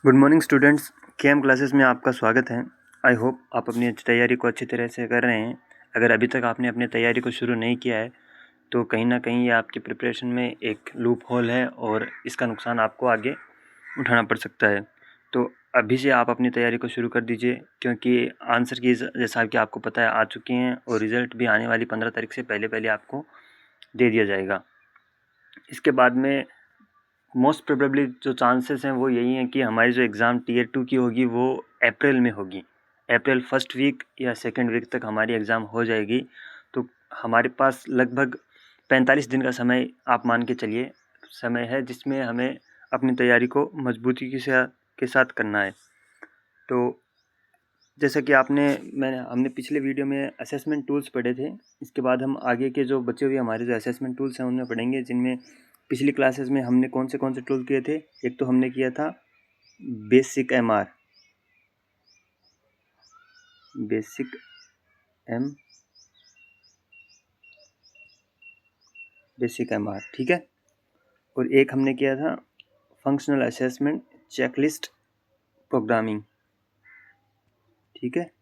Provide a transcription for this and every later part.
Good morning students, KM classes में आपका स्वागत है। आई होप आप अपनी तैयारी को अच्छी तरह से कर रहे हैं। अगर अभी तक आपने अपनी तैयारी को शुरू नहीं किया है तो कहीं ना कहीं ये आपकी प्रिपरेशन में एक लूप होल है और इसका नुकसान आपको आगे उठाना पड़ सकता है। तो अभी से आप अपनी तैयारी को शुरू कर दीजिए, क्योंकि आंसर की जैसा कि आपको पता है आ चुके हैं और रिज़ल्ट भी आने वाली 15 तारीख से पहले पहले आपको दे दिया जाएगा। इसके बाद में मोस्ट प्रोबेबली जो चांसेस हैं वो यही हैं कि हमारी जो एग्ज़ाम टीयर 2 की होगी वो अप्रैल में होगी। अप्रैल फर्स्ट वीक या सेकंड वीक तक हमारी एग्ज़ाम हो जाएगी। तो हमारे पास लगभग 45 दिन का समय आप मान के चलिए समय है, जिसमें हमें अपनी तैयारी को मजबूती के साथ करना है। तो जैसा कि हमने पिछले वीडियो में असेसमेंट टूल्स पढ़े थे। इसके बाद हम आगे के जो बचे हुए हमारे जो असेसमेंट टूल्स हैं उनमें पढ़ेंगे, जिनमें पिछली क्लासेस में हमने कौन से टूल किए थे। एक तो हमने किया था बेसिक एम आर, ठीक है। और एक हमने किया था फंक्शनल असेसमेंट चेकलिस्ट प्रोग्रामिंग, ठीक है।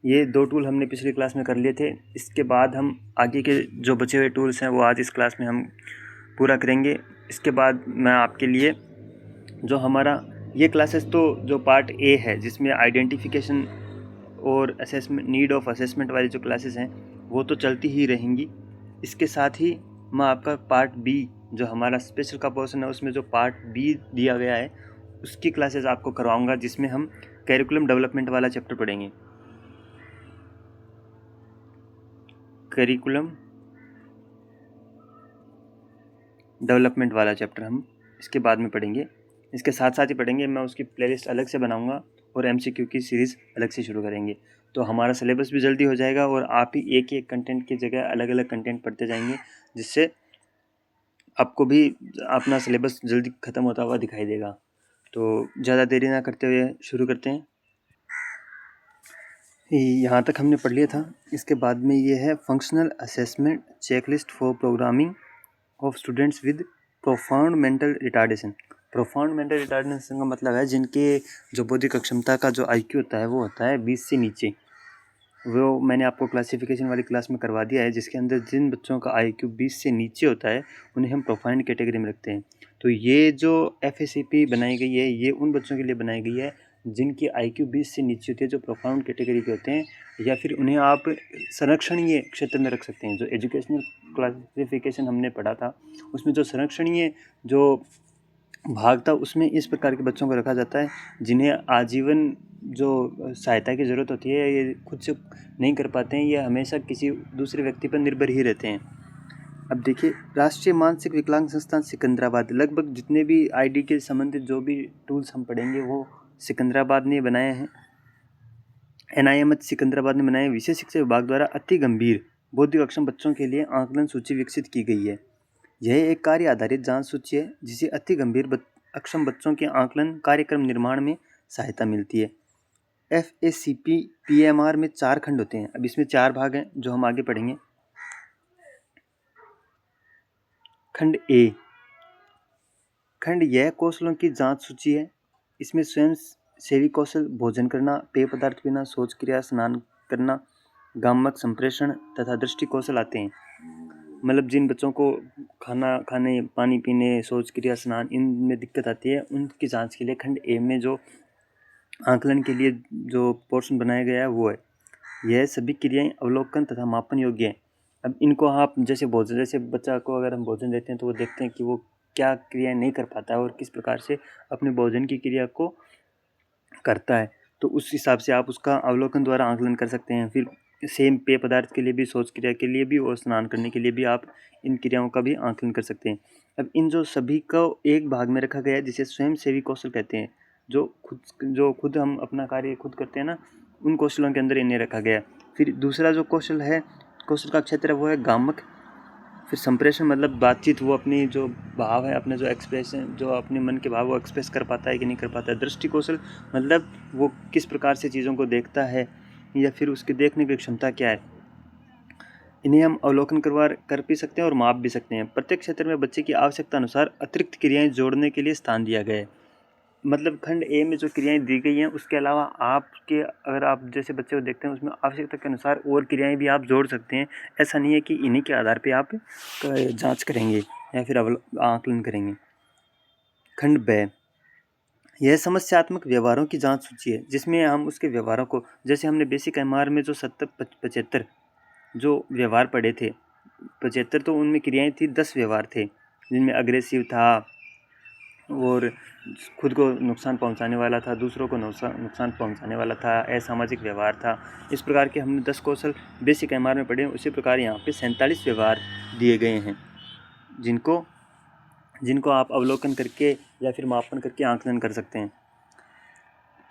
ये 2 टूल हमने पिछली क्लास में कर लिए थे। इसके बाद हम आगे के जो बचे हुए टूल्स हैं वो आज इस क्लास में हम पूरा करेंगे। इसके बाद मैं आपके लिए जो हमारा ये क्लासेस तो जो पार्ट ए है, जिसमें आइडेंटिफिकेशन और असेसमेंट नीड ऑफ असेसमेंट वाली जो क्लासेस हैं वो तो चलती ही रहेंगी। इसके साथ ही मैं आपका पार्ट बी जो हमारा स्पेशल का पोर्शन है उसमें जो पार्ट बी दिया गया है उसकी क्लासेस आपको करवाऊंगा, जिसमें हम करिकुलम डेवलपमेंट वाला चैप्टर पढ़ेंगे। करिकुलम डेवलपमेंट वाला चैप्टर हम इसके बाद में पढ़ेंगे। इसके साथ साथ ही पढ़ेंगे, मैं उसकी प्लेलिस्ट अलग से बनाऊंगा और एमसीक्यू की सीरीज़ अलग से शुरू करेंगे। तो हमारा सिलेबस भी जल्दी हो जाएगा और आप ही एक एक कंटेंट की जगह अलग अलग कंटेंट पढ़ते जाएंगे, जिससे आपको भी अपना सिलेबस जल्दी ख़त्म होता हुआ दिखाई देगा। तो ज़्यादा देरी ना करते हुए शुरू करते हैं। यहाँ तक हमने पढ़ लिया था। इसके बाद में ये है functional assessment checklist for programming of students with profound mental retardation. Profound mental retardation का मतलब है जिनके जो बौद्धिक अक्षमता का जो आईक्यू होता है वो होता है 20 से नीचे। वो मैंने आपको क्लासिफिकेशन वाली क्लास में करवा दिया है, जिसके अंदर जिन बच्चों का आईक्यू 20 से नीचे होता है उन्हें हम प्रोफाउंड कैटेगरी में रखते हैं। तो ये जो FACP बनाई गई है ये उन बच्चों के लिए बनाई गई है जिनकी आईक्यू 20 से नीचे होती है, जो प्रोफाउंड कैटेगरी के होते हैं, या फिर उन्हें आप संरक्षणीय क्षेत्र में रख सकते हैं। जो एजुकेशनल क्लासिफिकेशन हमने पढ़ा था उसमें जो संरक्षणीय जो भाग था उसमें इस प्रकार के बच्चों को रखा जाता है जिन्हें आजीवन जो सहायता की ज़रूरत होती है ये खुद से नहीं कर पाते हैं, ये हमेशा किसी दूसरे व्यक्ति पर निर्भर ही रहते हैं। अब देखिए, राष्ट्रीय मानसिक विकलांग संस्थान सिकंदराबाद, लगभग जितने भी ID के संबंधित जो भी टूल्स हम पढ़ेंगे वो सिकंदराबाद ने बनाए हैं। NIMH सिकंदराबाद ने बनाए। विशेष शिक्षा विभाग द्वारा अति गंभीर बौद्धिक अक्षम बच्चों के लिए आकलन सूची विकसित की गई है। यह एक कार्य आधारित जांच सूची है जिसे अति गंभीर अक्षम बच्चों के आकलन कार्यक्रम निर्माण में सहायता मिलती है। FACP PMR में 4 खंड होते हैं। अब इसमें 4 भाग हैं जो हम आगे पढ़ेंगे। खंड ए, खंड यह कौशलों की जांच सूची है। इसमें स्वयं सेवी कौशल, भोजन करना, पेय पदार्थ पीना, शौच क्रिया, स्नान करना, गामक संप्रेषण तथा दृष्टि कौशल आते हैं। मतलब जिन बच्चों को खाना खाने, पानी पीने, शौच क्रिया, स्नान इनमें दिक्कत आती है उनकी जांच के लिए खंड ए में जो आकलन के लिए जो पोर्शन बनाया गया है वो है। यह सभी क्रियाएं अवलोकन तथा मापन योग्य हैं। अब इनको आप जैसे बच्चा को अगर हम भोजन देते हैं तो वो देखते हैं कि वो क्या क्रियाएं नहीं कर पाता है और किस प्रकार से अपने भोजन की क्रिया को करता है, तो उस हिसाब से आप उसका अवलोकन द्वारा आकलन कर सकते हैं। फिर सेम पेय पदार्थ के लिए भी, शौच क्रिया के लिए भी और स्नान करने के लिए भी आप इन क्रियाओं का भी आकलन कर सकते हैं। अब इन जो सभी को एक भाग में रखा गया है जिसे स्वयं सेवी कौशल कहते हैं। जो खुद हम अपना कार्य खुद करते हैं ना, उन कौशलों के अंदर इन्हें रखा गया है। फिर दूसरा जो कौशल का क्षेत्र है वो है गामक। फिर संप्रेषण मतलब बातचीत, वो अपनी जो भाव है, अपने जो एक्सप्रेशन, जो अपने मन के भाव वो एक्सप्रेस कर पाता है कि नहीं कर पाता है। दृष्टि कौशल मतलब वो किस प्रकार से चीज़ों को देखता है या फिर उसके देखने की क्षमता क्या है। इन्हें हम अवलोकन कर भी सकते हैं और माप भी सकते हैं। प्रत्येक क्षेत्र में बच्चे की आवश्यकता अनुसार अतिरिक्त क्रियाएं जोड़ने के लिए स्थान दिया गया है। मतलब खंड ए में जो क्रियाएं दी गई हैं उसके अलावा आपके, अगर आप जैसे बच्चे को देखते हैं उसमें आवश्यकता के अनुसार और क्रियाएं भी आप जोड़ सकते हैं। ऐसा नहीं है कि इन्हीं के आधार पे आप जांच करेंगे या फिर आकलन करेंगे। खंड ब, यह समस्यात्मक व्यवहारों की जांच सूची है जिसमें हम उसके व्यवहारों को, जैसे हमने बेसिक एमआर में जो 75 जो व्यवहार पढ़े थे, 75 तो उनमें क्रियाएं थी, 10 व्यवहार थे जिनमें अग्रेसिव था और खुद को नुकसान पहुंचाने वाला था, दूसरों को नुकसान पहुंचाने वाला था, असामाजिक व्यवहार था। इस प्रकार के हमने 10 कौशल बेसिक एमआर में पढ़े हैं। उसी प्रकार यहाँ पे 47 व्यवहार दिए गए हैं जिनको आप अवलोकन करके या फिर मापन करके आकलन कर सकते हैं।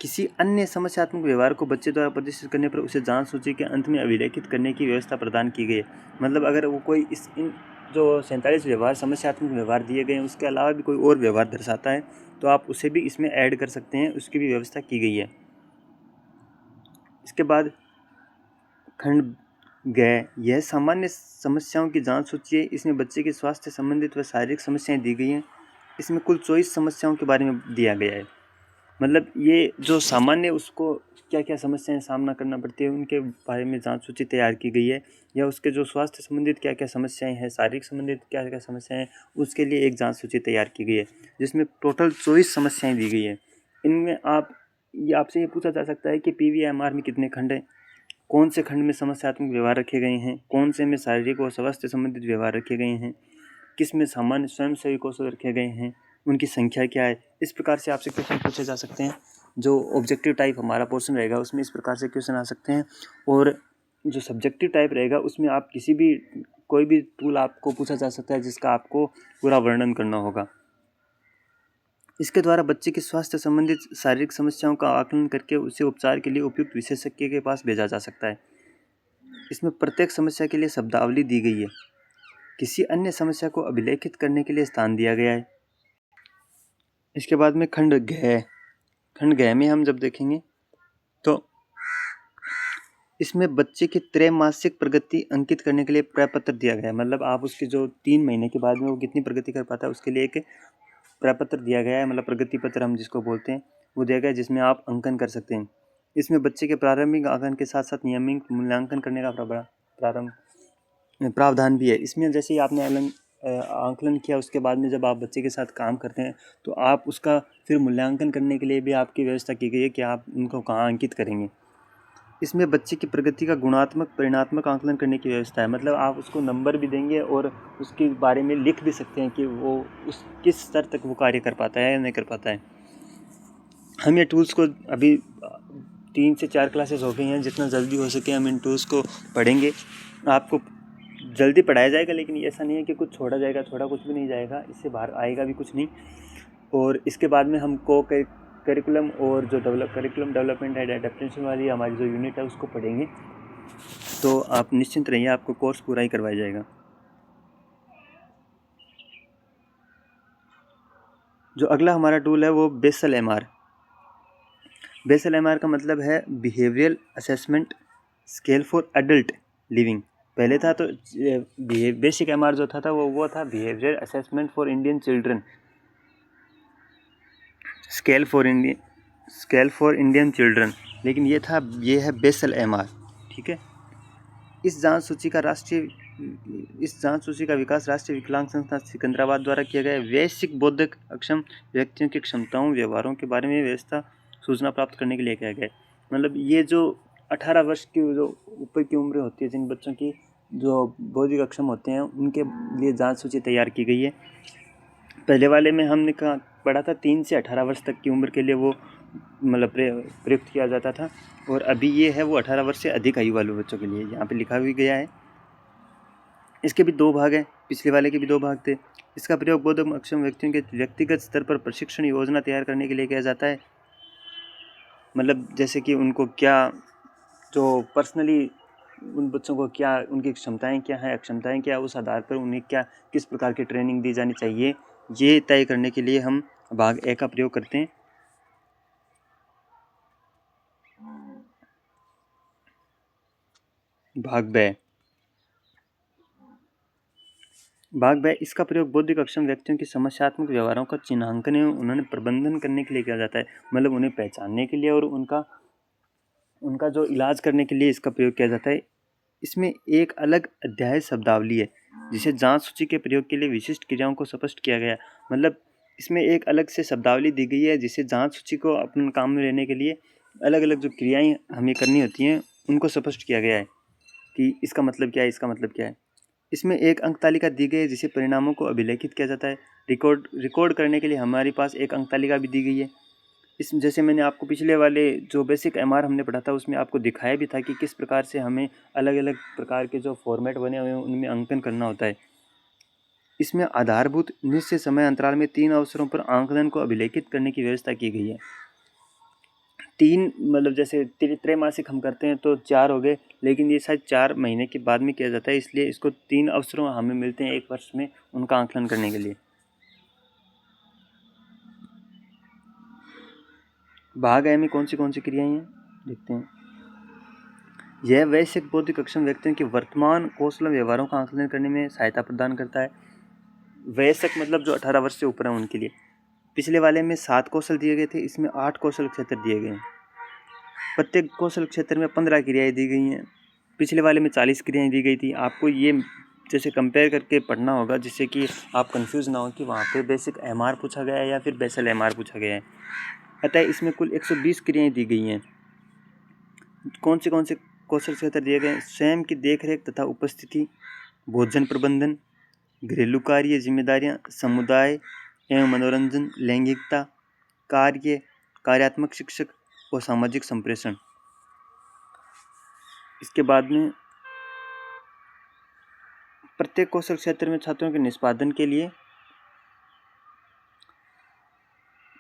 किसी अन्य समस्यात्मक व्यवहार को बच्चे द्वारा प्रदर्शित करने पर उसे जांच सूची के अंत में अभिलेखित करने की व्यवस्था प्रदान की गई है। मतलब अगर वो कोई इन जो 47 व्यवहार समस्यात्मक व्यवहार दिए गए हैं उसके अलावा भी कोई और व्यवहार दर्शाता है तो आप उसे भी इसमें ऐड कर सकते हैं, उसकी भी व्यवस्था की गई है। इसके बाद खंड ग, यह सामान्य समस्याओं की जांच सूची है। इसमें बच्चे के स्वास्थ्य संबंधित व शारीरिक समस्याएं दी गई हैं। इसमें कुल 24 समस्याओं के बारे में दिया गया है। मतलब ये जो सामान्य उसको क्या क्या समस्याएं सामना करना पड़ती है उनके बारे में जांच सूची तैयार की गई है, या उसके जो स्वास्थ्य संबंधित क्या क्या समस्याएं हैं, शारीरिक संबंधित क्या क्या समस्याएं हैं, उसके लिए एक जांच सूची तैयार की गई है जिसमें टोटल 24 समस्याएं दी गई है। इनमें आपसे ये पूछा जा सकता है कि पीवीएमआर में कितने खंड हैं, कौन से खंड में समस्यात्मक व्यवहार रखे गए हैं, कौन से में शारीरिक और स्वास्थ्य संबंधित व्यवहार रखे गए हैं, किस में सामान्य स्वयंसेवी कौशल रखे गए हैं, उनकी संख्या क्या है। इस प्रकार से आपसे क्वेश्चन पूछे जा सकते हैं। जो ऑब्जेक्टिव टाइप हमारा पोर्शन रहेगा उसमें इस प्रकार से क्वेश्चन आ सकते हैं, और जो सब्जेक्टिव टाइप रहेगा उसमें आप कोई भी टूल आपको पूछा जा सकता है जिसका आपको पूरा वर्णन करना होगा। इसके द्वारा बच्चे के स्वास्थ्य संबंधित शारीरिक समस्याओं का आकलन करके उसे उपचार के लिए उपयुक्त विशेषज्ञ के पास भेजा जा सकता है। इसमें प्रत्येक समस्या के लिए शब्दावली दी गई है। किसी अन्य समस्या को अभिलेखित करने के लिए स्थान दिया गया है। इसके बाद में खंड घ में हम जब देखेंगे तो इसमें बच्चे की त्रैमासिक प्रगति अंकित करने के लिए प्रपत्र दिया गया है। मतलब आप उसकी जो 3 महीने के बाद में वो कितनी प्रगति कर पाता है उसके लिए एक प्रपत्र दिया गया है, मतलब प्रगति पत्र हम जिसको बोलते हैं वो दिया गया है, जिसमें आप अंकन कर सकते हैं। इसमें बच्चे के प्रारंभिक आकलन के साथ साथ नियमित मूल्यांकन करने का प्रावधान भी है। इसमें जैसे ही आपने आकलन किया उसके बाद में जब आप बच्चे के साथ काम करते हैं तो आप उसका फिर मूल्यांकन करने के लिए भी आपकी व्यवस्था की गई है कि आप उनको कहाँ अंकित करेंगे। इसमें बच्चे की प्रगति का गुणात्मक परिणात्मक आकलन करने की व्यवस्था है। मतलब आप उसको नंबर भी देंगे और उसके बारे में लिख भी सकते हैं कि वो उस किस स्तर तक वो कार्य कर पाता है या नहीं कर पाता है। हम ये टूल्स को अभी 3 से 4 क्लासेस हो गई हैं, जितना जल्दी हो सके हम इन टूल्स को पढ़ेंगे। आपको जल्दी पढ़ाया जाएगा, लेकिन ऐसा नहीं है कि कुछ छोड़ा जाएगा, छोड़ा कुछ भी नहीं जाएगा, इससे बाहर आएगा भी कुछ नहीं। और इसके बाद में हम करिकुलम और जो करिकुलम डेवलपमेंट एंड एडेप्टेशन वाली हमारी जो यूनिट है उसको पढ़ेंगे। तो आप निश्चिंत रहिए, आपको कोर्स पूरा ही करवाया जाएगा। जो अगला हमारा टूल है वो बेसल एमआर। बेसल एमआर का मतलब है behavioural assessment scale for adult living. पहले था तो बेसिक एमआर जो था वो था behavioural assessment for Indian children, scale for Indian children. लेकिन ये है बेसल एमआर। ठीक है। इस जांच सूची का विकास राष्ट्रीय विकलांग संस्था सिकंदराबाद द्वारा किया गया है। वैश्विक बौद्धिक अक्षम व्यक्तियों की क्षमताओं व्यवहारों के बारे में व्यवस्था सूचना प्राप्त करने के लिए किया गया है। मतलब ये जो 18 वर्ष की जो ऊपर की उम्र होती है, जिन बच्चों की जो बौद्धिक अक्षम होते हैं उनके लिए जांच सूची तैयार की गई है। पहले वाले में हमने पढ़ा था 3 से 18 वर्ष तक की उम्र के लिए वो मतलब प्रयुक्त किया जाता था, और अभी ये है वो 18 वर्ष से अधिक आयु वाले बच्चों के लिए यहाँ पे लिखा भी गया है। इसके भी 2 भाग हैं, पिछले वाले के भी 2 भाग थे। इसका प्रयोग बौद्धिक अक्षम व्यक्तियों के व्यक्तिगत स्तर पर प्रशिक्षण योजना तैयार करने के लिए किया जाता है। मतलब जैसे कि उनको क्या जो पर्सनली उन बच्चों को क्या उनकी क्षमताएं क्या हैं, अक्षमताएं क्या, उस आधार पर उन्हें किस प्रकार की ट्रेनिंग दी जानी चाहिए, ये तय करने के लिए हम भाग ए का प्रयोग करते हैं। भाग ब, भाग ब, इसका प्रयोग बौद्धिक अक्षम व्यक्तियों की समस्यात्मक व्यवहारों का चिन्हांकन एवं उन्हें प्रबंधन करने के लिए किया जाता है। मतलब उन्हें पहचानने के लिए और उनका जो इलाज करने के लिए इसका प्रयोग किया जाता है। इसमें एक अलग अध्याय शब्दावली है जिसे जांच सूची के प्रयोग के लिए विशिष्ट क्रियाओं को स्पष्ट किया गया। मतलब इसमें एक अलग से शब्दावली दी गई है जिसे जांच सूची को अपने काम में लेने के लिए अलग अलग जो क्रियाएं हमें करनी होती हैं उनको स्पष्ट किया गया है कि इसका मतलब क्या है, इसका मतलब क्या है। इसमें एक अंक तालिका दी गई है जिसे परिणामों को अभिलेखित किया जाता है। रिकॉर्ड करने के लिए हमारे पास एक अंक तालिका भी दी गई है। इस जैसे मैंने आपको पिछले वाले जो बेसिक एमआर हमने पढ़ा था उसमें आपको दिखाया भी था कि किस प्रकार से हमें अलग अलग प्रकार के जो फॉर्मेट बने हुए हैं उनमें अंकन करना होता है। इसमें आधारभूत निश्चित समय अंतराल में 3 अवसरों पर आंकलन को अभिलेखित करने की व्यवस्था की गई है। 3 मतलब जैसे त्रैमासिक हम करते हैं तो 4 हो गए, लेकिन ये शायद 4 महीने के बाद में किया जाता है, इसलिए इसको 3 अवसरों हमें मिलते हैं एक वर्ष में उनका आंकलन करने के लिए। भाग ए में कौन सी क्रियाएं हैं देखते हैं। यह वैश्विक बौद्धिक अक्षम व्यक्तियों के वर्तमान कौशल व्यवहारों का आंकलन करने में सहायता प्रदान करता है। वयस्क मतलब जो 18 वर्ष से ऊपर है उनके लिए। पिछले वाले में 7 कौशल दिए गए थे, इसमें 8 कौशल क्षेत्र दिए गए हैं। प्रत्येक कौशल क्षेत्र में 15 क्रियाएं दी गई हैं। पिछले वाले में 40 क्रियाएं दी गई थी। आपको ये जैसे कंपेयर करके पढ़ना होगा जिससे कि आप कंफ्यूज ना हो कि वहाँ पे बेसिक एमआर पूछा गया है या फिर बेसल एमआर पूछा गया है। अतः इसमें कुल 120 क्रियाएं दी गई हैं। कौन से कौशल क्षेत्र दिए गए? स्वयं की देखरेख तथा उपस्थिति, भोजन प्रबंधन, घरेलू कार्य जिम्मेदारियां, समुदाय एवं मनोरंजन, लैंगिकता, कार्यात्मक शिक्षक और सामाजिक संप्रेषण। इसके बाद में प्रत्येक कौशल क्षेत्र में छात्रों के निष्पादन के लिए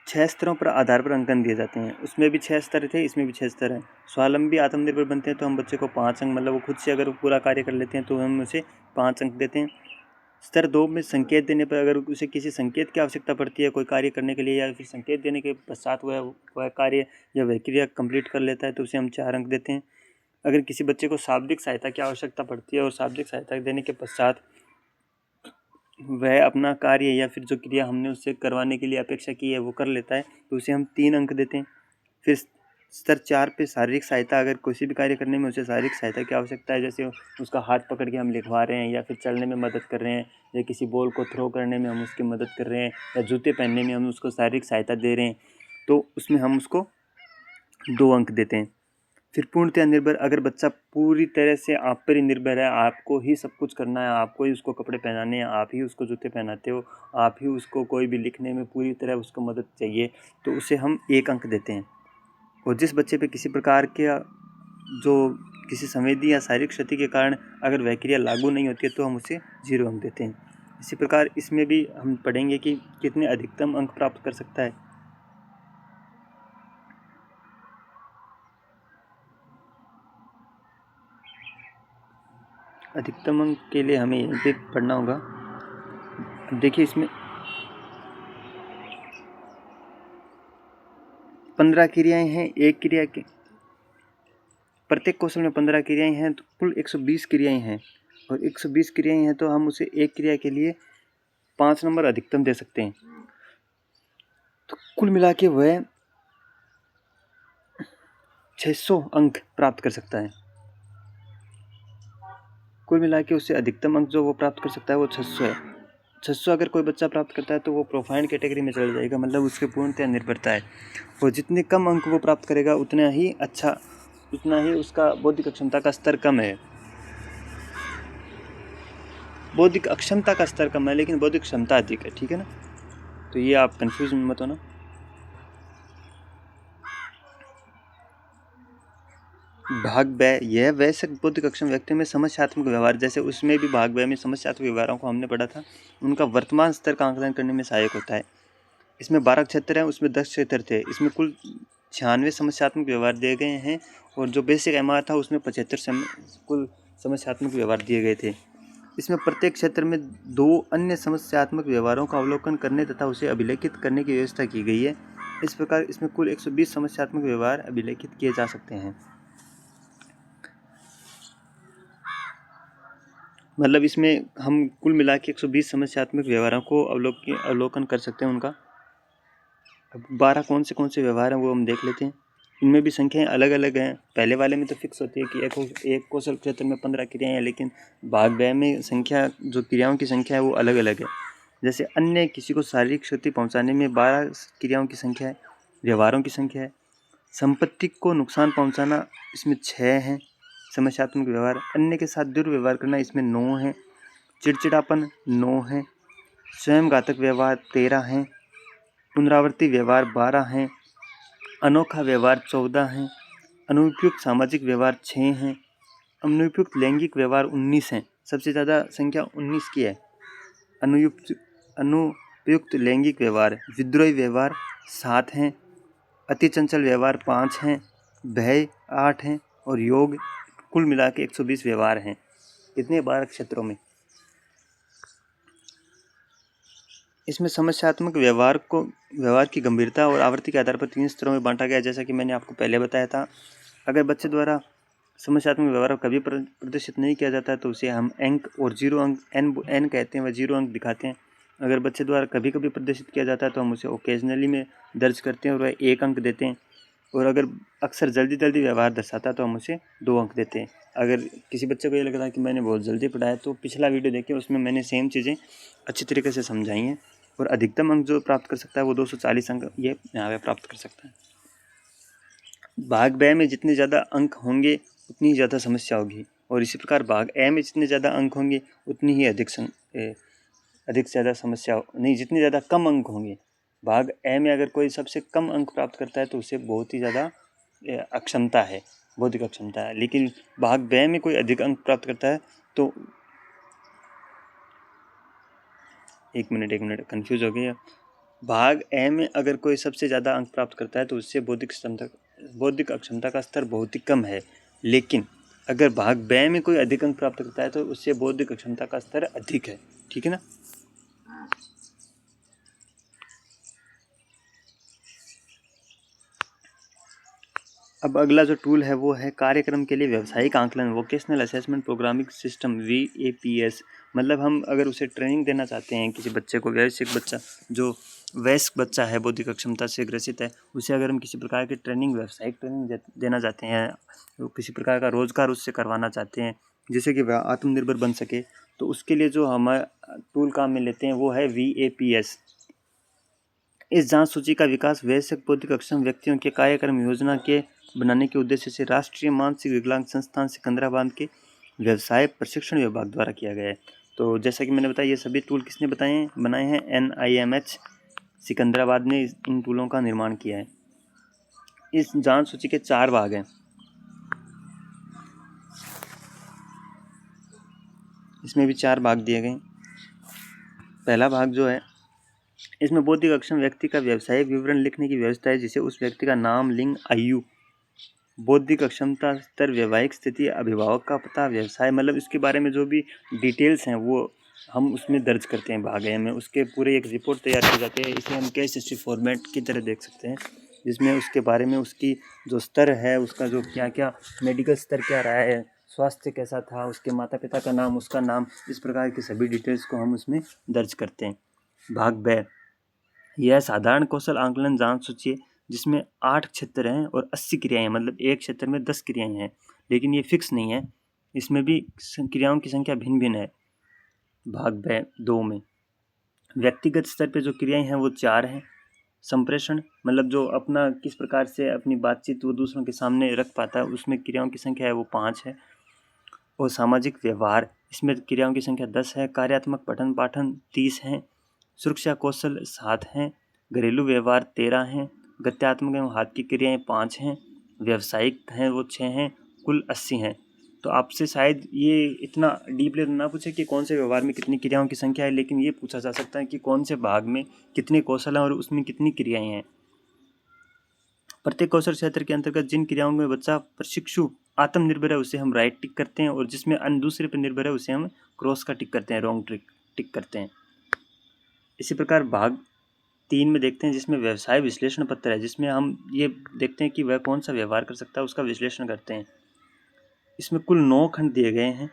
6 स्तरों पर आधार पर अंकन दिए जाते हैं। उसमें भी 6 स्तर थे, इसमें भी 6 स्तर हैं। स्वावलंबी आत्मनिर्भर बनते हैं तो हम बच्चे को 5 अंक, मतलब वो खुद से अगर पूरा कार्य कर लेते हैं तो हम उसे 5 अंक देते हैं। स्तर 2 में संकेत देने पर अगर उसे किसी संकेत की आवश्यकता पड़ती है कोई कार्य करने के लिए या फिर संकेत देने के पश्चात वह कार्य या वह क्रिया कंप्लीट कर लेता है तो उसे हम 4 अंक देते हैं। अगर किसी बच्चे को शाब्दिक सहायता की आवश्यकता पड़ती है और शाब्दिक सहायता देने के पश्चात वह अपना कार्य या फिर जो क्रिया हमने उससे करवाने के लिए अपेक्षा की है वो कर लेता है तो उसे हम 3 अंक देते हैं। फिर स्तर 4 पे शारीरिक सहायता, अगर किसी भी कार्य करने में उसे शारीरिक सहायता की आवश्यकता है, जैसे उसका हाथ पकड़ के हम लिखवा रहे हैं या फिर चलने में मदद कर रहे हैं या किसी बॉल को थ्रो करने में हम उसकी मदद कर रहे हैं या जूते पहनने में हम उसको शारीरिक सहायता दे रहे हैं तो उसमें हम उसको 2 अंक देते हैं। फिर पूर्णतया निर्भर, अगर बच्चा पूरी तरह से आप पर ही निर्भर है, आपको ही सब कुछ करना है, आपको ही उसको कपड़े पहनाने हैं, आप ही उसको जूते पहनाते हो, आप ही उसको कोई भी लिखने में पूरी तरह उसको मदद चाहिए तो उसे हम 1 अंक देते हैं। और जिस बच्चे पे किसी प्रकार के जो किसी संवेदी या शारीरिक क्षति के कारण अगर वह क्रिया लागू नहीं होती है तो हम उसे 0 अंक देते हैं। इसी प्रकार इसमें भी हम पढ़ेंगे कि कितने अधिकतम अंक प्राप्त कर सकता है। अधिकतम अंक के लिए हमें यहीं पे पढ़ना होगा। अब देखिए इसमें 15 क्रियाएं हैं। एक क्रिया के प्रत्येक कौशल में 15 क्रियाएं हैं तो कुल 120 क्रियाएं हैं और 120 क्रियाएं हैं तो हम उसे एक क्रिया के लिए 5 नंबर अधिकतम दे सकते हैं। तो कुल मिला के वह 600 अंक प्राप्त कर सकता है। कुल मिला के उससे अधिकतम अंक जो वो प्राप्त कर सकता है वो 600 है। 600 अगर कोई बच्चा प्राप्त करता है तो वो प्रोफाइंड कैटेगरी में चला जाएगा, मतलब उसके पूर्णतः निर्भरता है। और जितने कम अंक वो प्राप्त करेगा उतना ही अच्छा, उतना ही उसका बौद्धिक अक्षमता का स्तर कम है। बौद्धिक अक्षमता का स्तर कम है लेकिन बौद्धिक क्षमता अधिक है, ठीक है ना। तो ये आप कंफ्यूज मत होना। भाग ब, यह वयस्क बौद्धिक अक्षम व्यक्तियों में समस्यात्मक व्यवहार, जैसे उसमें भी भाग ब में समस्यात्मक व्यवहारों को हमने पढ़ा था, उनका वर्तमान स्तर का आंकलन करने में सहायक होता है। इसमें 12 क्षेत्र हैं, उसमें 10 क्षेत्र थे। इसमें कुल 96 समस्यात्मक व्यवहार दिए गए हैं और जो बेसिक एमआर था उसमें 75 कुल समस्यात्मक व्यवहार दिए गए थे। इसमें प्रत्येक क्षेत्र में 2 अन्य समस्यात्मक व्यवहारों का अवलोकन करने तथा उसे अभिलेखित करने की व्यवस्था की गई है। इस प्रकार इसमें कुल 120 समस्यात्मक व्यवहार अभिलेखित किए जा सकते हैं। मतलब इसमें हम कुल मिला के 120 समस्यात्मक व्यवहारों को अवलोकन कर सकते हैं उनका। अब 12 कौन से व्यवहार हैं वो हम देख लेते हैं। इनमें भी संख्याएं अलग अलग हैं। पहले वाले में तो फिक्स होती है कि एक कौशल क्षेत्र में 15 क्रियाएं हैं, लेकिन भाग ब में संख्या जो क्रियाओं की संख्या है वो अलग अलग है। जैसे अन्य किसी को शारीरिक क्षति पहुंचाने में 12 क्रियाओं की संख्या है, व्यवहारों की संख्या है। संपत्ति को नुकसान पहुंचाना इसमें 6 हैं समस्यात्मक व्यवहार। अन्य के साथ दुर्व्यवहार करना इसमें 9 है। चिड़चिड़ापन 9 है। स्वयं घातक व्यवहार 13 हैं। पुनरावर्ती व्यवहार 12 हैं। अनोखा व्यवहार 14 हैं। अनुपयुक्त सामाजिक व्यवहार 6 हैं। अनुपयुक्त लैंगिक व्यवहार 19 हैं। सबसे ज़्यादा संख्या 19 की है। अनुपयुक्त लैंगिक व्यवहार, विद्रोही व्यवहार 7 हैं। अति चंचल व्यवहार 5 हैं। भय 8 हैं। और योग कुल मिला के 120 व्यवहार हैं। इतने 12 क्षेत्रों में। इसमें समस्यात्मक व्यवहार की गंभीरता और आवृत्ति के आधार पर 3 स्तरों में बांटा गया है, जैसा कि मैंने आपको पहले बताया था। अगर बच्चे द्वारा समस्यात्मक व्यवहार कभी प्रदर्शित नहीं किया जाता तो उसे हम अंक और 0 अंक n कहते हैं, वह 0 अंक दिखाते हैं। अगर बच्चे द्वारा कभी कभी प्रदर्शित किया जाता है तो हम उसे ओकेजनली में दर्ज करते हैं और वह 1 अंक देते हैं। और अगर अक्सर जल्दी व्यवहार दर्शाता है तो हम उसे 2 अंक देते हैं। अगर किसी बच्चे को ये लग रहा है कि मैंने बहुत जल्दी पढ़ाया, तो पिछला वीडियो देखिए, उसमें मैंने सेम चीज़ें अच्छी तरीके से समझाई हैं। और अधिकतम अंक जो प्राप्त कर सकता है वो 240 अंक ये यहाँ पे प्राप्त कर सकता है। भाग ब में जितने ज़्यादा अंक होंगे उतनी ज़्यादा समस्या होगी, और इसी प्रकार भाग ए में जितने ज़्यादा अंक होंगे उतनी ही अधिक से ज़्यादा समस्या नहीं, जितने ज़्यादा कम अंक होंगे। भाग ए में अगर कोई सबसे कम अंक प्राप्त करता है तो उसे बहुत ही ज़्यादा अक्षमता है, बौद्धिक अक्षमता है। लेकिन भाग ब में कोई अधिक अंक प्राप्त करता है तो एक मिनट कंफ्यूज हो गया। भाग ए में अगर कोई सबसे ज़्यादा अंक प्राप्त करता है तो उससे बौद्धिक अक्षमता का स्तर बहुत ही कम है। लेकिन अगर भाग ब में कोई अधिक अंक प्राप्त करता है तो उससे बौद्धिक अक्षमता का स्तर अधिक है। ठीक है ना। अब अगला जो टूल है वो है कार्यक्रम के लिए व्यावसायिक आंकलन, vocational assessment programming system, VAPS। मतलब हम अगर उसे ट्रेनिंग देना चाहते हैं किसी बच्चे को, जो वयस्क बच्चा है, बौद्धिक अक्षमता से ग्रसित है, उसे अगर हम किसी प्रकार की व्यावसायिक ट्रेनिंग देना चाहते हैं, तो किसी प्रकार का रोजगार उससे करवाना चाहते हैं जिससे कि वह आत्मनिर्भर बन सके, तो उसके लिए जो हम टूल काम में लेते हैं वो है VAPS। इस जांच सूची का विकास वयस्क बौद्धिक अक्षम व्यक्तियों के कार्यक्रम योजना के बनाने के उद्देश्य से राष्ट्रीय मानसिक विकलांग संस्थान सिकंदराबाद के व्यवसाय प्रशिक्षण विभाग द्वारा किया गया है। तो जैसा कि मैंने बताया, ये सभी टूल किसने बनाए हैं? NIMH सिकंदराबाद ने इन टूलों का निर्माण किया है। इस जांच सूची के 4 भाग हैं। इसमें भी 4 भाग दिए गए। पहला भाग जो है, इसमें बौद्धिक अक्षम व्यक्ति का व्यवसायिक विवरण लिखने की व्यवस्था है, जिसे उस व्यक्ति का नाम, लिंग, आयु, बौद्धिक अक्षमता स्तर, वैवाहिक स्थिति, अभिभावक का पता, व्यवसाय, मतलब इसके बारे में जो भी डिटेल्स हैं वो हम उसमें दर्ज करते हैं भाग ए में। उसके पूरे एक रिपोर्ट तैयार की जाती है। इसे हम केस हिस्ट्री फॉर्मेट की तरह देख सकते हैं, जिसमें उसके बारे में उसकी जो स्तर है, उसका जो क्या मेडिकल स्तर क्या रहा है, स्वास्थ्य कैसा था, उसके माता पिता का नाम, उसका नाम, इस प्रकार की सभी डिटेल्स को हम उसमें दर्ज करते हैं। भाग ब, यह साधारण कौशल आंकलन जांच सूची है, जिसमें 8 क्षेत्र हैं और 80 क्रियाएं, मतलब एक क्षेत्र में 10 क्रियाएं हैं, लेकिन ये फिक्स नहीं है, इसमें भी क्रियाओं की संख्या भिन्न भिन्न है। भाग ब 2 में व्यक्तिगत स्तर पे जो क्रियाएं हैं वो 4 हैं। संप्रेषण, मतलब जो अपना किस प्रकार से अपनी बातचीत वो दूसरों के सामने रख पाता है, उसमें क्रियाओं की संख्या है वो 5 है। और सामाजिक व्यवहार, इसमें क्रियाओं की संख्या 10 है। कार्यात्मक पठन पाठन 30 हैं। सुरक्षा कौशल 7 हैं। घरेलू व्यवहार 13 हैं। गत्यात्मक एवं हाथ की क्रियाएं 5 हैं। व्यावसायिक हैं वो 6 हैं। कुल 80 हैं। तो आपसे शायद ये इतना डीपली ना पूछे कि कौन से व्यवहार में कितनी क्रियाओं की संख्या है, लेकिन ये पूछा जा सकता है कि कौन से भाग में कितने कौशल हैं और उसमें कितनी क्रियाएं हैं। प्रत्येक कौशल क्षेत्र के अंतर्गत जिन क्रियाओं में बच्चा प्रशिक्षु आत्मनिर्भर है उसे हम राइट टिक करते हैं, और जिसमें अन्य दूसरे पर निर्भर है उसे हम क्रॉस का टिक करते हैं, रॉन्ग टिक करते हैं। इसी प्रकार भाग 3 में देखते हैं, जिसमें व्यवसाय विश्लेषण पत्र है, जिसमें हम ये देखते हैं कि वह कौन सा व्यवहार कर सकता है, उसका विश्लेषण करते हैं। इसमें कुल 9 खंड दिए गए हैं।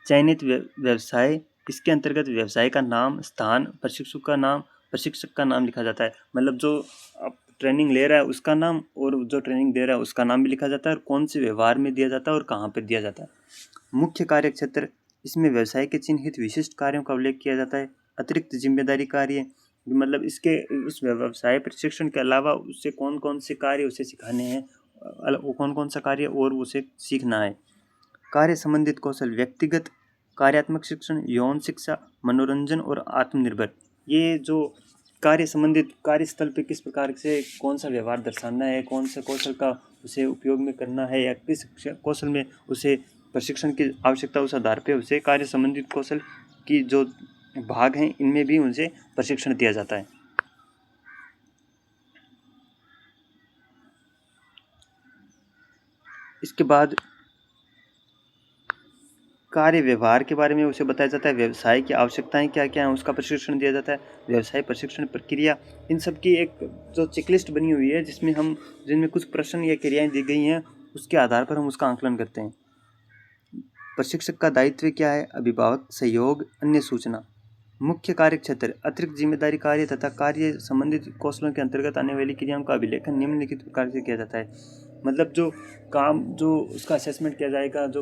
चयनित व्यवसाय, इसके अंतर्गत व्यवसाय का नाम, स्थान, प्रशिक्षक का नाम लिखा जाता है। मतलब जो ट्रेनिंग ले रहा है उसका नाम और जो ट्रेनिंग दे रहा है उसका नाम भी लिखा जाता है और कौन से व्यवहार में दिया जाता है और कहाँ पर दिया जाता है। मुख्य कार्य क्षेत्र, इसमें व्यवसाय के चिन्हित विशिष्ट कार्यों का उल्लेख किया जाता है। अतिरिक्त जिम्मेदारी कार्य, मतलब इसके उस व्यवसाय प्रशिक्षण के अलावा उससे कौन कौन से कार्य उसे सिखाने हैं, कौन कौन सा कार्य और उसे सीखना है। कार्य संबंधित कौशल, व्यक्तिगत कार्यात्मक शिक्षण, यौन शिक्षा, मनोरंजन और आत्मनिर्भर। ये जो कार्य संबंधित, कार्यस्थल पे किस प्रकार से कौन सा व्यवहार दर्शाना है, कौन सा कौशल का उसे उपयोग में करना है या किस कौशल में उसे प्रशिक्षण की आवश्यकता, उस आधार पे उसे कार्य संबंधित कौशल की जो भाग हैं इनमें भी उनसे प्रशिक्षण दिया जाता है। इसके बाद कार्य व्यवहार के बारे में उसे बताया जाता है। व्यवसाय की आवश्यकताएं क्या क्या हैं उसका प्रशिक्षण दिया जाता है। व्यवसाय प्रशिक्षण प्रक्रिया, इन सब की एक जो चेकलिस्ट बनी हुई है जिनमें कुछ प्रश्न या क्रियाएं दी गई हैं, उसके आधार पर हम उसका आंकलन करते हैं। प्रशिक्षक का दायित्व क्या है, अभिभावक, सहयोग, अन्य सूचना। मुख्य कार्य क्षेत्र, अतिरिक्त जिम्मेदारी कार्य तथा कार्य संबंधित कौशलों के अंतर्गत आने वाली क्रियाओं का अभिलेखन निम्नलिखित प्रकार से किया जाता है। मतलब जो काम, जो उसका असेसमेंट किया जाएगा, जो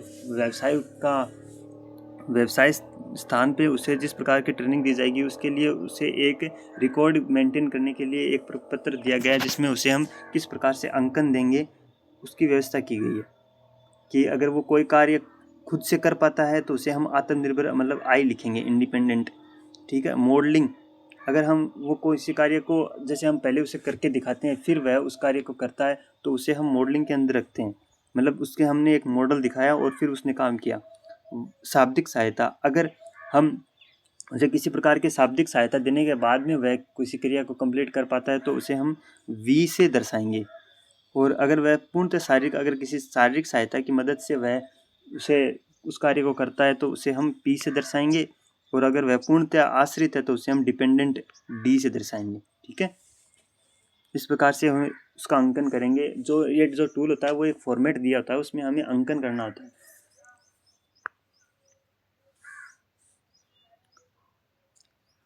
व्यवसाय स्थान पे उसे जिस प्रकार की ट्रेनिंग दी जाएगी उसके लिए उसे एक रिकॉर्ड मेंटेन करने के लिए एक पत्र दिया गया है जिसमें उसे हम किस प्रकार से अंकन देंगे उसकी व्यवस्था की गई है कि अगर वो कोई कार्य खुद से कर पाता है तो उसे हम आत्मनिर्भर, मतलब आई लिखेंगे, इंडिपेंडेंट। ठीक है। मॉडलिंग, अगर हम वो कोई कार्य को जैसे हम पहले उसे करके दिखाते हैं फिर वह उस कार्य को करता है तो उसे हम मॉडलिंग के अंदर रखते हैं। मतलब उसके हमने एक मॉडल दिखाया और फिर उसने काम किया। शाब्दिक सहायता, अगर हम उसे किसी प्रकार की शाब्दिक सहायता देने के बाद में वह किसी क्रिया को कंप्लीट कर पाता है तो उसे हम वी से दर्शाएंगे। और अगर वह पूर्णतः अगर किसी शारीरिक सहायता की मदद से वह उस कार्य को करता है तो उसे हम पी से दर्शाएंगे। और अगर वह पूर्णतः आश्रित है तो उसे हम डिपेंडेंट डी से दर्शाएंगे। ठीक है। इस प्रकार से हम उसका अंकन करेंगे। जो टूल होता है वो एक फॉर्मेट दिया होता है, उसमें हमें अंकन करना होता है।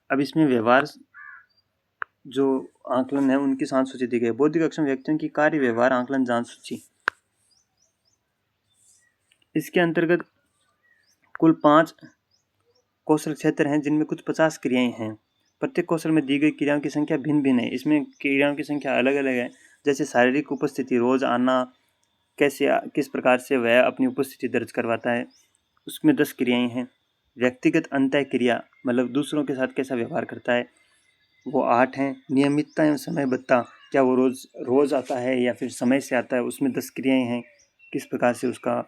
अब इसमें व्यवहार जो आंकलन है उनकी जांच सूची दी गई। बौद्धिक अक्षम व्यक्तियों की कार्य व्यवहार आंकलन जांच सूची, इसके अंतर्गत कुल 5 कौशल क्षेत्र हैं जिनमें कुछ 50 क्रियाएं हैं। प्रत्येक कौशल में दी गई क्रियाओं की संख्या भिन्न भिन्न है। इसमें क्रियाओं की संख्या अलग अलग है। जैसे शारीरिक उपस्थिति, रोज आना, किस प्रकार से वह अपनी उपस्थिति दर्ज करवाता है, उसमें 10 क्रियाएं हैं। व्यक्तिगत अंतः क्रिया, मतलब दूसरों के साथ कैसा व्यवहार करता है, वो 8 हैं। नियमितता एवं समयबद्धता, क्या वो रोज आता है या फिर समय से आता है, उसमें 10 क्रियाएं हैं। किस प्रकार से उसका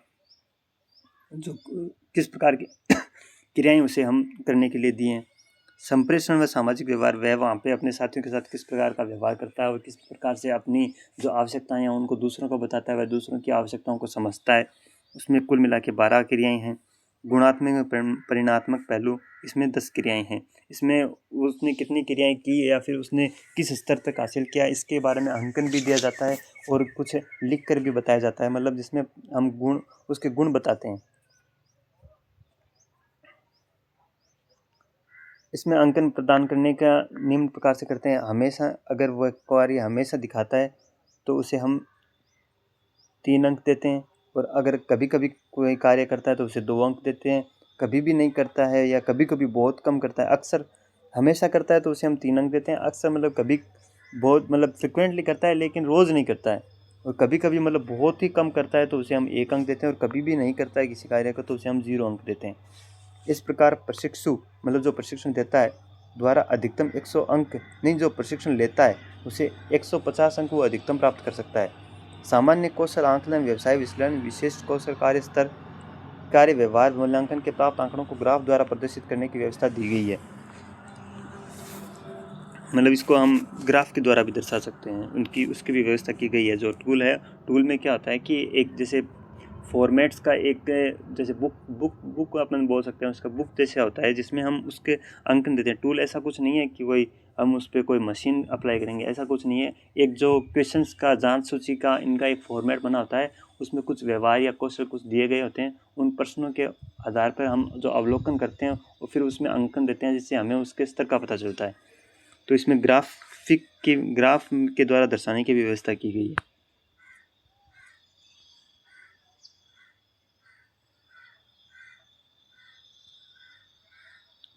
किस प्रकार की क्रियाएं उसे हम करने के लिए दिए हैं। संप्रेषण व सामाजिक व्यवहार, वह वहाँ पे अपने साथियों के साथ किस प्रकार का व्यवहार करता है और किस प्रकार से अपनी जो आवश्यकताएं हैं उनको दूसरों को बताता है, वह दूसरों की आवश्यकताओं को समझता है। उसमें कुल मिला के 12 क्रियाएं हैं। गुणात्मक परिणात्मक पहलू, इसमें 10 क्रियाएं हैं। इसमें उसने कितनी क्रियाएं की या फिर उसने किस स्तर तक हासिल किया इसके बारे में अंकन भी दिया जाता है और कुछ लिख कर भी बताया जाता है, मतलब जिसमें हम उसके गुण बताते हैं। इसमें अंकन प्रदान करने का निम्न प्रकार से करते हैं। हमेशा अगर वह कार्य हमेशा दिखाता है तो उसे हम 3 अंक देते हैं। और अगर कभी कभी कोई कार्य करता है तो उसे 2 अंक देते हैं। कभी भी नहीं करता है या कभी कभी बहुत कम करता है, अक्सर हमेशा करता है तो उसे हम 3 अंक देते हैं। अक्सर मतलब कभी बहुत, मतलब फ्रिक्वेंटली करता है लेकिन रोज़ नहीं करता है। और कभी कभी मतलब बहुत ही कम करता है तो उसे हम 1 अंक देते हैं। और कभी भी नहीं करता है किसी कार्य को तो उसे हम 0 अंक देते हैं। इस प्रकार प्रशिक्षु, मतलब जो प्रशिक्षण देता है, द्वारा अधिकतम 100 अंक नहीं, जो प्रशिक्षण लेता है उसे 150 अंक वो अधिकतम प्राप्त कर सकता है। सामान्य कौशल आंकलन, व्यवसाय विश्लेषण, विशेष कौशल, कार्य स्तर, कार्य व्यवहार मूल्यांकन के प्राप्त आंकड़ों को ग्राफ द्वारा प्रदर्शित करने की व्यवस्था दी गई है। मतलब इसको हम ग्राफ के द्वारा भी दर्शा सकते हैं, उसकी भी व्यवस्था की गई है। जो टूल है, टूल में क्या होता है कि एक जैसे फॉर्मेट्स का एक जैसे बुक अपन बोल सकते हैं, उसका बुक जैसे होता है जिसमें हम उसके अंकन देते हैं। टूल ऐसा कुछ नहीं है कि वही हम उस पर कोई मशीन अप्लाई करेंगे, ऐसा कुछ नहीं है। एक जो क्वेश्चंस का जांच सूची का इनका एक फॉर्मेट बना होता है, उसमें कुछ व्यवहार या कौशल कुछ दिए गए होते हैं। उन प्रश्नों के आधार पर हम जो अवलोकन करते हैं और फिर उसमें अंकन देते हैं, जिससे हमें उसके स्तर का पता चलता है। तो इसमें ग्राफ के द्वारा दर्शाने की भी व्यवस्था की गई है।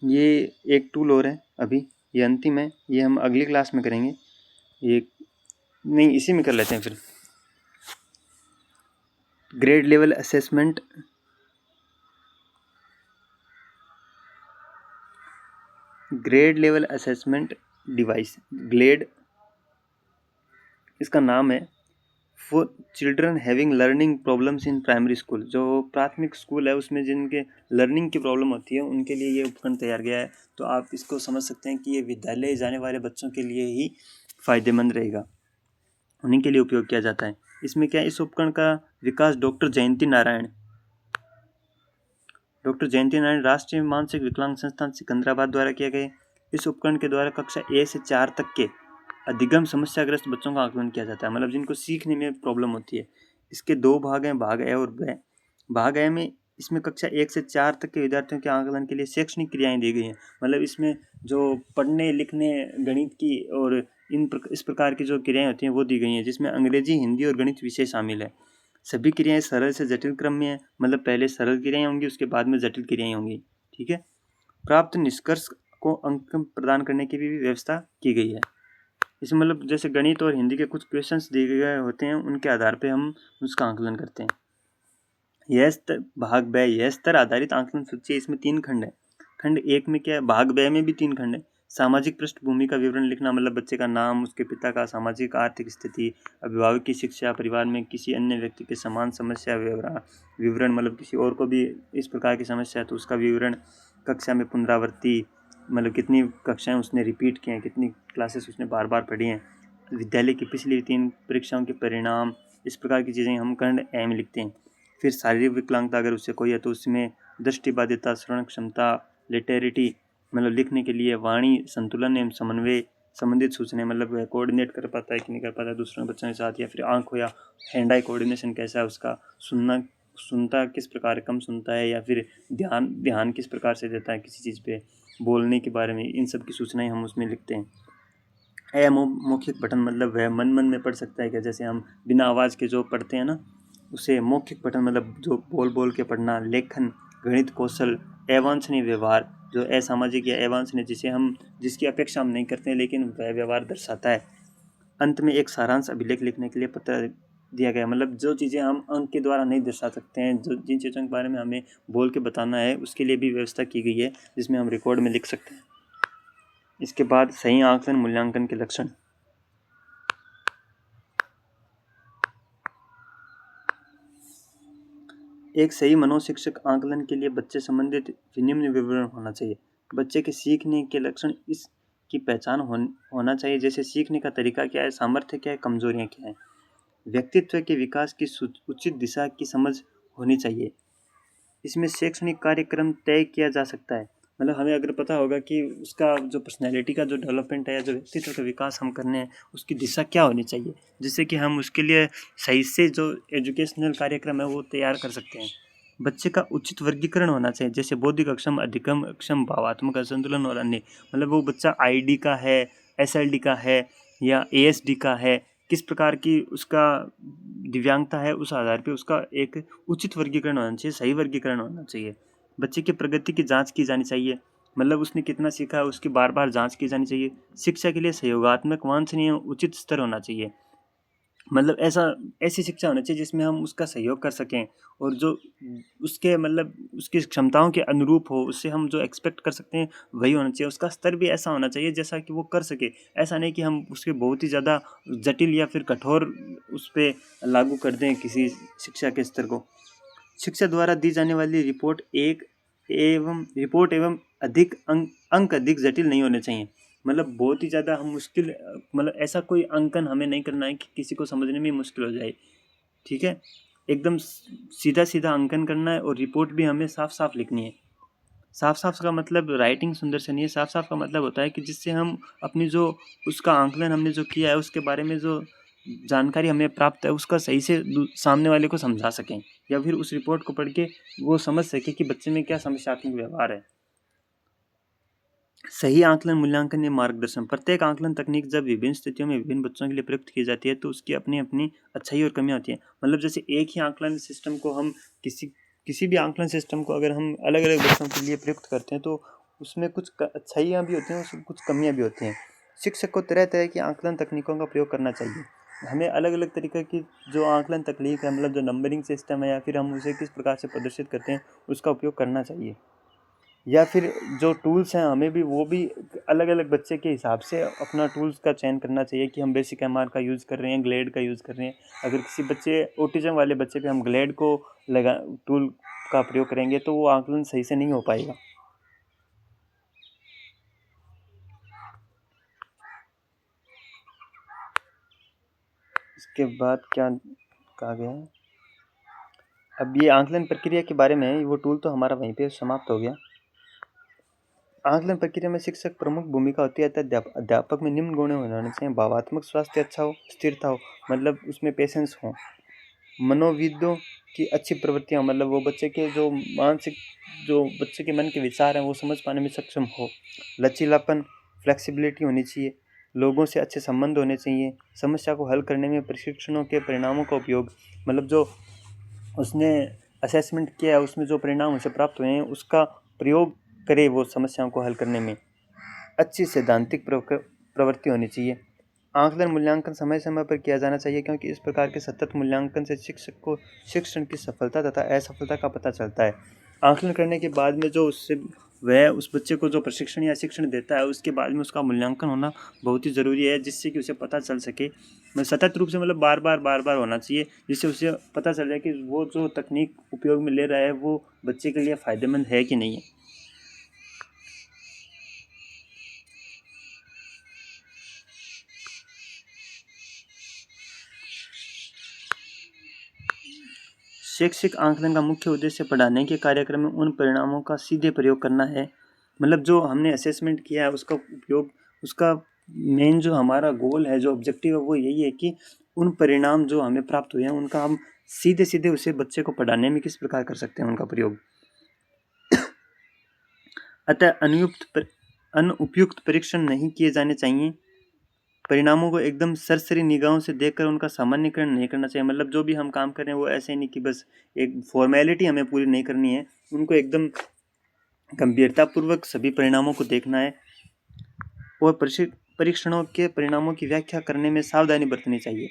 ये एक टूल और है, अभी ये अंतिम है, ये हम अगली क्लास में करेंगे। ये नहीं, इसी में कर लेते हैं फिर। Grade level assessment device, GLAD इसका नाम है, for children having learning problems in primary school. जो प्राथमिक स्कूल है उसमें जिनके लर्निंग की प्रॉब्लम होती है उनके लिए ये उपकरण तैयार गया है। तो आप इसको समझ सकते हैं कि ये विद्यालय जाने वाले बच्चों के लिए ही फ़ायदेमंद रहेगा, उन्हीं के लिए उपयोग किया जाता है। इसमें क्या है, इस उपकरण का विकास डॉक्टर जयंती नारायण राष्ट्रीय मानसिक विकलांग संस्थान सिकंदराबाद द्वारा किया गया। इस उपकरण के द्वारा कक्षा 1 से 4 तक के अधिगम समस्याग्रस्त बच्चों का आकलन किया जाता है, मतलब जिनको सीखने में प्रॉब्लम होती है। इसके 2 भाग हैं, भाग ए और ब। भाग ए में इसमें कक्षा 1 से 4 तक के विद्यार्थियों के आकलन के लिए शैक्षणिक क्रियाएं दी गई हैं। मतलब इसमें जो पढ़ने लिखने, गणित की और इस प्रकार की जो क्रियाएं होती हैं वो दी गई हैं, जिसमें अंग्रेजी, हिंदी और गणित विषय शामिल है। सभी क्रियाएं सरल से जटिल क्रम में है, मतलब पहले सरल क्रियाएं होंगी, उसके बाद में जटिल क्रियाएं होंगी। ठीक है। प्राप्त निष्कर्ष को अंक प्रदान करने की भी व्यवस्था की गई है। इसमें मतलब जैसे गणित और हिंदी के कुछ क्वेश्चंस दिए गए होते हैं, उनके आधार पे हम उसका आंकलन करते हैं। यह स्तर भाग ब, यह स्तर आधारित आंकलन सूची है। इसमें 3 खंड है। खंड 1 में क्या है, भाग ब में भी 3 खंड है। सामाजिक पृष्ठभूमि का विवरण लिखना, मतलब बच्चे का नाम, उसके पिता का सामाजिक आर्थिक स्थिति, अभिभावक की शिक्षा, परिवार में किसी अन्य व्यक्ति के समान समस्या विवरण, मतलब किसी और को भी इस प्रकार की समस्या है तो उसका विवरण। कक्षा में पुनरावृत्ति, मतलब कितनी कक्षाएं उसने रिपीट की हैं, कितनी क्लासेस उसने बार बार पढ़ी हैं। विद्यालय की पिछली 3 परीक्षाओं के परिणाम, इस प्रकार की चीज़ें हम खंड ए में लिखते हैं। फिर शारीरिक विकलांगता अगर उससे कोई है तो उसमें दृष्टिबाधिता, श्रवण क्षमता, लिटेरिटी, मतलब लिखने के लिए, वाणी संतुलन एवं समन्वय संबंधित सूचनाएं, मतलब वह कोऑर्डिनेट कर पाता है कि नहीं कर पाता है दूसरे बच्चों के साथ, या फिर आंख हो या हैंड आई कोऑर्डिनेशन कैसा है उसका, सुनता किस प्रकार कम सुनता है, या फिर ध्यान किस प्रकार से देता है किसी चीज़ पे, बोलने के बारे में, इन सब की सूचनाएं हम उसमें लिखते हैं। मौखिक पठन, मतलब वह मन में पढ़ सकता है क्या, जैसे हम बिना आवाज़ के जो पढ़ते हैं ना, उसे मौखिक पठन, मतलब जो बोल के पढ़ना। लेखन, गणित कौशल, अवांछनीय व्यवहार, जो असामाजिक या अवांछनीय जिसकी अपेक्षा हम नहीं करते हैं लेकिन वह व्यवहार दर्शाता है। अंत में एक सारांश अभिलेख लिखने के लिए पत्र दिया गया, मतलब जो चीज़ें हम अंक के द्वारा नहीं दर्शा सकते हैं, जो जिन चीज़ों के बारे में हमें बोल के बताना है, उसके लिए भी व्यवस्था की गई है जिसमें हम रिकॉर्ड में लिख सकते हैं। इसके बाद सही आकलन मूल्यांकन के लक्षण। एक सही मनोशिक्षक आकलन के लिए बच्चे संबंधित निम्न विवरण होना चाहिए। बच्चे के सीखने के लक्षण इसकी पहचान होना चाहिए, जैसे सीखने का तरीका क्या है, सामर्थ्य क्या है, कमजोरियाँ क्या है। व्यक्तित्व के विकास की उचित दिशा की समझ होनी चाहिए। इसमें शैक्षणिक कार्यक्रम तय किया जा सकता है, मतलब हमें अगर पता होगा कि उसका जो पर्सनैलिटी का जो डेवलपमेंट है या जो व्यक्तित्व का विकास हम करने हैं उसकी दिशा क्या होनी चाहिए, जिससे कि हम उसके लिए सही से जो एजुकेशनल कार्यक्रम है वो तैयार कर सकते हैं। बच्चे का उचित वर्गीकरण होना चाहिए, जैसे बौद्धिक अक्षम, अधिगम अक्षम, भावात्मक असंतुलन और अन्य, मतलब वो बच्चा आईडी का है, एसएलडी का है या एएसडी का है, किस प्रकार की उसका दिव्यांगता है, उस आधार पे उसका एक उचित वर्गीकरण होना चाहिए, सही वर्गीकरण होना चाहिए। बच्चे की प्रगति की जांच की जानी चाहिए, मतलब उसने कितना सीखा है उसकी बार बार जांच की जानी चाहिए। शिक्षा के लिए सहयोगात्मक, वांछनीय, उचित स्तर होना चाहिए, मतलब ऐसी शिक्षा होनी चाहिए जिसमें हम उसका सहयोग कर सकें और जो उसके मतलब उसकी क्षमताओं के अनुरूप हो, उससे हम जो एक्सपेक्ट कर सकते हैं वही होना चाहिए। उसका स्तर भी ऐसा होना चाहिए जैसा कि वो कर सके, ऐसा नहीं कि हम उसके बहुत ही ज़्यादा जटिल या फिर कठोर उस पर लागू कर दें किसी शिक्षा के स्तर को। शिक्षा द्वारा दी जाने वाली रिपोर्ट एवं अधिक अंक अधिक जटिल नहीं होने चाहिए, मतलब बहुत ही ज़्यादा हम मुश्किल, मतलब ऐसा कोई अंकन हमें नहीं करना है कि किसी को समझने में मुश्किल हो जाए। ठीक है। एकदम सीधा सीधा अंकन करना है, और रिपोर्ट भी हमें साफ साफ लिखनी है। साफ साफ का मतलब राइटिंग सुंदर से नहीं है, साफ साफ का मतलब होता है कि जिससे हम अपनी जो उसका आंकलन हमने जो किया है उसके बारे में जो जानकारी हमें प्राप्त है उसका सही से सामने वाले को समझा सकें, या फिर उस रिपोर्ट को पढ़ के वो समझ सके कि बच्चे में क्या समस्यात्मक व्यवहार है। सही आकलन, मूल्यांकन या मार्गदर्शन। प्रत्येक आकलन तकनीक जब विभिन्न स्थितियों में विभिन्न बच्चों के लिए प्रयुक्त की जाती है तो उसकी अपनी अपनी अच्छाई और कमियां होती हैं। मतलब जैसे एक ही आकलन सिस्टम को हम किसी भी आकलन सिस्टम को अगर हम अलग अलग बच्चों के लिए प्रयुक्त करते हैं तो उसमें कुछ अच्छाइयाँ भी होती हैं, उसमें कुछ कमियाँ भी होती हैं। शिक्षक को तरह तरह की आकलन तकनीकों का प्रयोग करना चाहिए। हमें अलग अलग तरीके की जो आकलन तकनीक है, मतलब जो नंबरिंग सिस्टम है, या फिर हम उसे किस प्रकार से प्रदर्शित करते हैं उसका उपयोग करना चाहिए। या फिर जो टूल्स हैं हमें भी वो भी अलग अलग बच्चे के हिसाब से अपना टूल्स का चयन करना चाहिए कि हम बेसिक एमआर का यूज़ कर रहे हैं, ग्लेड का यूज़ कर रहे हैं। अगर किसी बच्चे ऑटिज्म वाले बच्चे पे हम ग्लेड को टूल का प्रयोग करेंगे तो वो आकलन सही से नहीं हो पाएगा। इसके बाद क्या कहा गया है, अब ये आकलन प्रक्रिया के बारे में, वो टूल तो हमारा वहीं पे समाप्त हो गया। आकलन प्रक्रिया में शिक्षक प्रमुख भूमिका होती है। अध्यापक में निम्न गुण होने चाहिए। भावात्मक स्वास्थ्य अच्छा हो, स्थिरता हो, मतलब उसमें पेशेंस हो। मनोविदों की अच्छी प्रवृत्तियाँ, मतलब वो बच्चे के जो मानसिक, जो बच्चे के मन के विचार हैं वो समझ पाने में सक्षम हो। लचीलापन, फ्लेक्सिबिलिटी होनी चाहिए। लोगों से अच्छे संबंध होने चाहिए। समस्या को हल करने में प्रशिक्षणों के परिणामों का उपयोग, मतलब जो उसने असेसमेंट किया है उसमें जो परिणाम उसे प्राप्त हुए हैं उसका प्रयोग करे वो समस्याओं को हल करने में। अच्छी सैद्धांतिक प्रवृत्ति होनी चाहिए। आकलन मूल्यांकन समय समय पर किया जाना चाहिए, क्योंकि इस प्रकार के सतत मूल्यांकन से शिक्षक को शिक्षण की सफलता तथा असफलता का पता चलता है। आकलन करने के बाद में जो उससे वह उस बच्चे को जो प्रशिक्षण या शिक्षण देता है उसके बाद में उसका मूल्यांकन होना बहुत ही ज़रूरी है, जिससे कि उसे पता चल सके। मैं सतत रूप से, मतलब बार बार होना चाहिए, जिससे उसे पता चल जाए कि वो जो तकनीक उपयोग में ले रहा है वो बच्चे के लिए फ़ायदेमंद है कि नहीं है। शैक्षिक आकलन का मुख्य उद्देश्य पढ़ाने के कार्यक्रम में उन परिणामों का सीधे प्रयोग करना है। मतलब जो हमने असेसमेंट किया है उसका उपयोग, उसका मेन जो हमारा गोल है, जो ऑब्जेक्टिव है वो यही है कि उन परिणाम जो हमें प्राप्त हुए हैं उनका हम सीधे सीधे उसे बच्चे को पढ़ाने में किस प्रकार कर सकते हैं उनका प्रयोग। अतः अनुपयुक्त परीक्षण नहीं किए जाने चाहिए। परिणामों को एकदम सरसरी निगाहों से देखकर उनका सामान्यीकरण नहीं करना चाहिए। मतलब जो भी हम काम कर रहे हैं वो ऐसे नहीं कि बस एक फॉर्मेलिटी हमें पूरी नहीं करनी है, उनको एकदम गंभीरतापूर्वक सभी परिणामों को देखना है। और परीक्षणों के परिणामों की व्याख्या करने में सावधानी बरतनी चाहिए।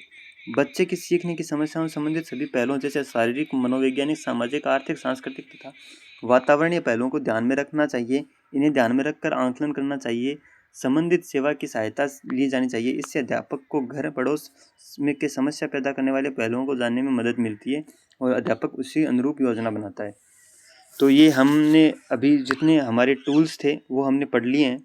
बच्चे की सीखने की समस्याओं से संबंधित सभी पहलुओं जैसे शारीरिक, मनोवैज्ञानिक, सामाजिक, आर्थिक, सांस्कृतिक तथा वातावरणीय पहलुओं को ध्यान में रखना चाहिए। इन्हें ध्यान में रखकर आकलन करना चाहिए। संबंधित सेवा की सहायता ली जानी चाहिए। इससे अध्यापक को घर पड़ोस में के समस्या पैदा करने वाले पहलुओं को जानने में मदद मिलती है और अध्यापक उसी अनुरूप योजना बनाता है। तो ये हमने अभी जितने हमारे टूल्स थे वो हमने पढ़ लिए हैं,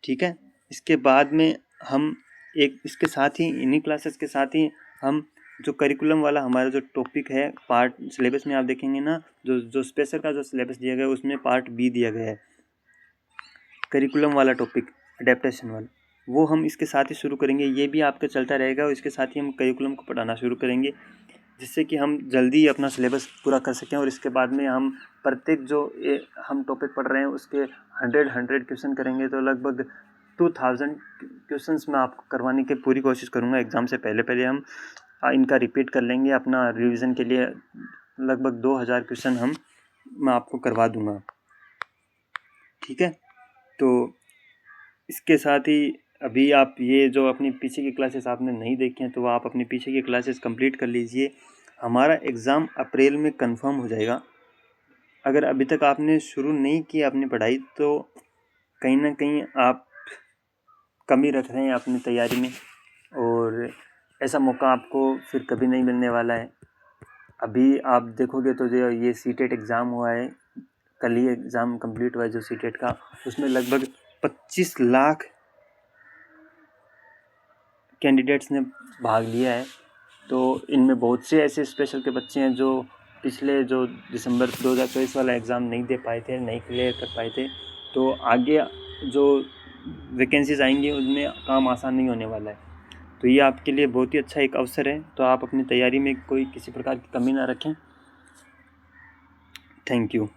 ठीक है। इसके बाद में हम इसके साथ ही इन्हीं क्लासेस के साथ ही हम जो करिकुलम वाला हमारा जो टॉपिक है पार्ट सिलेबस में आप देखेंगे ना, जो स्पेशल का जो सिलेबस दिया गया है उसमें पार्ट बी दिया गया है, करिकुलम वाला टॉपिक अडेप्टेशन वाला, वो हम इसके साथ ही शुरू करेंगे। ये भी आपका चलता रहेगा और इसके साथ ही हम करिकुलम को पढ़ाना शुरू करेंगे, जिससे कि हम जल्दी अपना सिलेबस पूरा कर सकें। और इसके बाद में हम प्रत्येक जो हम टॉपिक पढ़ रहे हैं उसके 100 क्वेश्चन करेंगे, तो लगभग 2000 क्वेश्चंस मैं आपको करवाने की पूरी कोशिश करूँगा। एग्ज़ाम से पहले हम इनका रिपीट कर लेंगे अपना रिवीजन के लिए। लगभग 2000 क्वेश्चन मैं आपको करवा दूँगा, ठीक है। तो इसके साथ ही अभी आप ये जो अपनी पीछे की क्लासेस आपने नहीं देखी हैं तो आप अपनी पीछे की क्लासेस कंप्लीट कर लीजिए। हमारा एग्ज़ाम अप्रैल में कंफर्म हो जाएगा। अगर अभी तक आपने शुरू नहीं की अपनी पढ़ाई तो कहीं ना कहीं आप कमी रख रहे हैं अपनी तैयारी में, और ऐसा मौका आपको फिर कभी नहीं मिलने वाला है। अभी आप देखोगे तो जो ये सीटेट एग्ज़ाम हुआ है, कल ही एग्ज़ाम कंप्लीट हुआ है जो सीटेट का, उसमें लगभग 25 लाख कैंडिडेट्स ने भाग लिया है। तो इनमें बहुत से ऐसे स्पेशल के बच्चे हैं जो पिछले जो दिसंबर 2024 वाला एग्ज़ाम नहीं दे पाए थे, नहीं क्लियर कर पाए थे, तो आगे जो वैकेंसीज आएंगी उनमें काम आसान नहीं होने वाला है। तो ये आपके लिए बहुत ही अच्छा एक अवसर है, तो आप अपनी तैयारी में कोई किसी प्रकार की कमी ना रखें। Thank you.